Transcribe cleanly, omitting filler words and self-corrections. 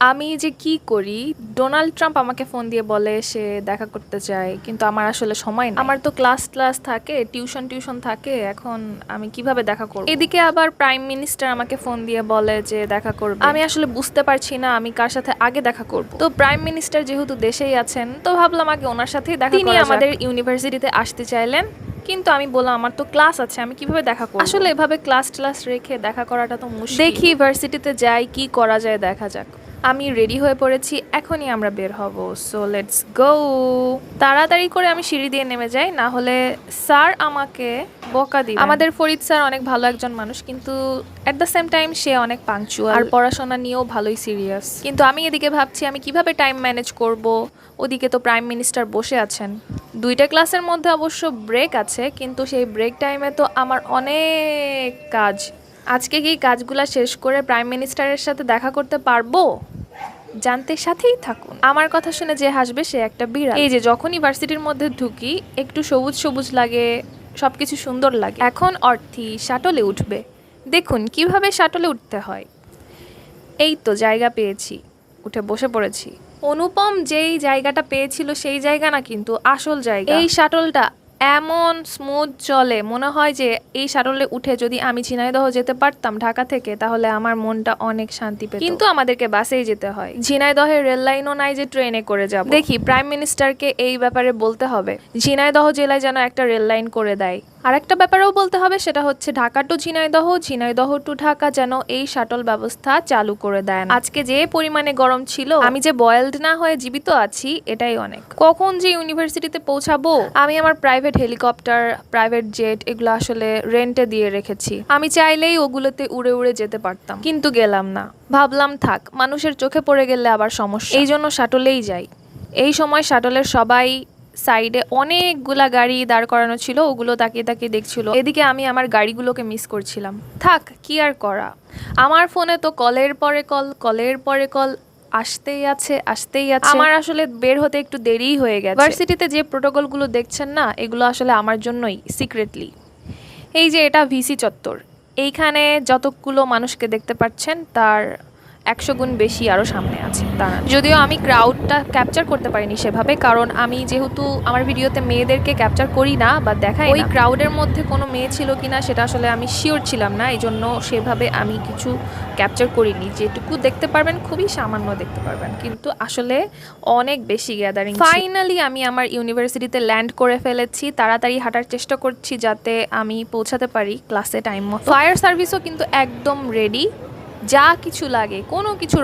আমি যে কি করি, ডোনাল্ড ট্রাম্প আমাকে ফোন দিয়ে বলে সে দেখা করতে চায়, কিন্তু আমার আসলে সময় নেই। আমার তো ক্লাস থাকে, টিউশন থাকে, এখন আমি কিভাবে দেখা করব? এদিকে আবার প্রাইম মিনিস্টার আমাকে ফোন দিয়ে বলে যে দেখা করবে। আমি আসলে বুঝতে পারছি না আমি কার সাথে আগে দেখা করব। তো প্রাইম মিনিস্টার যেহেতু দেশেই আছেন, তো ভাবলাম আগে ওনার সাথেই দেখা করা যাক। তিনি আমাদের ইউনিভার্সিটিতে আসতে চাইলেন, কিন্তু আমি বললাম আমার তো ক্লাস আছে, আমি কিভাবে দেখা করব? আসলে এভাবে ক্লাস রেখে দেখা করাটা তো মুশকিল। দেখি ভার্সিটিতে যাই, কি করা যায় দেখা যাক। আমি রেডি হয়ে পড়েছি, এখনই আমরা বের হব। So let's go. তাড়াতাড়ি করে আমি সিঁড়ি দিয়ে নেমে যাই, না হলে স্যার আমাকে বকা দিবেন। আমাদের ফরিদ স্যার অনেক ভালো একজন মানুষ, কিন্তু এট দ্য সেম টাইম সে অনেক পাংচুয়াল আর পড়াশোনা নিয়েও ভালোই সিরিয়াস। কিন্তু আমি এদিকে ভাবছি আমি কিভাবে টাইম ম্যানেজ করব। ওদিকে তো প্রাইম মিনিস্টার বসে আছেন। দুইটা ক্লাসের মধ্যে অবশ্য ব্রেক আছে, কিন্তু সেই ব্রেক টাইমে তো আমার অনেক কাজ। আজকে কি কাজগুলা শেষ করে প্রাইম মিনিস্টারের সাথে দেখা করতে পারবো? জানতে সাথেই থাকুন। আমার কথা শুনে যে হাসবে সে একটা বিড়াল। এই যে যখনই ভার্সিটির মধ্যে ঢুকি একটু সবুজ সবুজ লাগে, সবকিছু সুন্দর লাগে। এখন অর্থী শাটলে উঠবে, দেখুন কিভাবে শাটলে উঠতে হয়। এই তো জায়গা পেয়েছি, উঠে বসে পড়েছি। অনুপম যেই জায়গাটা পেয়েছিল সেই জায়গা না, কিন্তু আসল জায়গা। এই শাটলটা এমন স্মুথ চলে, মনে হয় যে এই শাটলে উঠে যদি আমি ঝিনাইদহ যেতে পারতাম ঢাকা থেকে, তাহলে আমার মনটা অনেক শান্তি পেত। কিন্তু আমাদেরকে বাসেই যেতে হয়, ঝিনাইদহের রেল লাইনও নাই যে ট্রেনে করে যাব। দেখি প্রাইম মিনিস্টারকে এই ব্যাপারে বলতে হবে, ঝিনাইদহ জেলায় যেন একটা রেল লাইন করে দেয়। আর একটা ব্যাপারেও বলতে হবে, সেটা হচ্ছে ঢাকা টু ঝিনাইদহ, ঝিনাইদহ টু ঢাকা যেন এই শাটল ব্যবস্থা চালু করে দেন। আজকে যে পরিমাণে গরম ছিল, আমি যে বয়েলড না হয়ে জীবিত আছি এটাই অনেক। কখন যে ইউনিভার্সিটিতে পৌঁছাবো। আমি আমার প্রাইভেট হেলিকপ্টার, প্রাইভেট জেট এগুলো আসলে রেন্টে দিয়ে রেখেছি। আমি চাইলেই ওগুলোতে উড়ে উড়ে যেতে পারতাম, কিন্তু গেলাম না। ভাবলাম থাক, মানুষের চোখে পড়ে গেলে আবার সমস্যা, এই জন্য শাটলেই যাই। এই সময় শাটলের সবাই সাইডে অনেকগুলা গাড়ি দাঁড় করানো ছিল, ওগুলো তাকিয়ে তাকিয়ে দেখছিল। এদিকে আমি আমার গাড়িগুলোকে মিস করছিলাম। থাক, কি আর করা। আমার ফোনে তো কলের পরে কল আসতেই আছে। আমার আসলে বের হতে একটু দেরিই হয়ে গেছে। ভার্সিটিতে যে প্রোটোকলগুলো দেখছেন না, এগুলো আসলে আমার জন্যই সিক্রেটলি। এই যে এটা ভিসি চত্বর, এইখানে যতগুলো মানুষকে দেখতে পাচ্ছেন তার 100 গুণ বেশি আরও সামনে আছে তারা। যদিও আমি ক্রাউডটা ক্যাপচার করতে পারিনি সেভাবে, কারণ আমি যেহেতু আমার ভিডিওতে মেয়েদেরকে ক্যাপচার করি না বা দেখাই, ওই ক্রাউডের মধ্যে কোনো মেয়ে ছিল কিনা সেটা আসলে আমি শিওর ছিলাম না, এই জন্য সেভাবে আমি কিছু ক্যাপচার করিনি। যেটুকু দেখতে পারবেন খুবই সামান্য দেখতে পারবেন, কিন্তু আসলে অনেক বেশি গ্যাদারিং। ফাইনালি আমি আমার ইউনিভার্সিটিতে ল্যান্ড করে ফেলেছি। তাড়াতাড়ি হাঁটার চেষ্টা করছি যাতে আমি পৌঁছাতে পারি ক্লাসে টাইম মতো। ফায়ার সার্ভিসও কিন্তু একদম রেডি, যা কিছু লাগে কোনো কিছু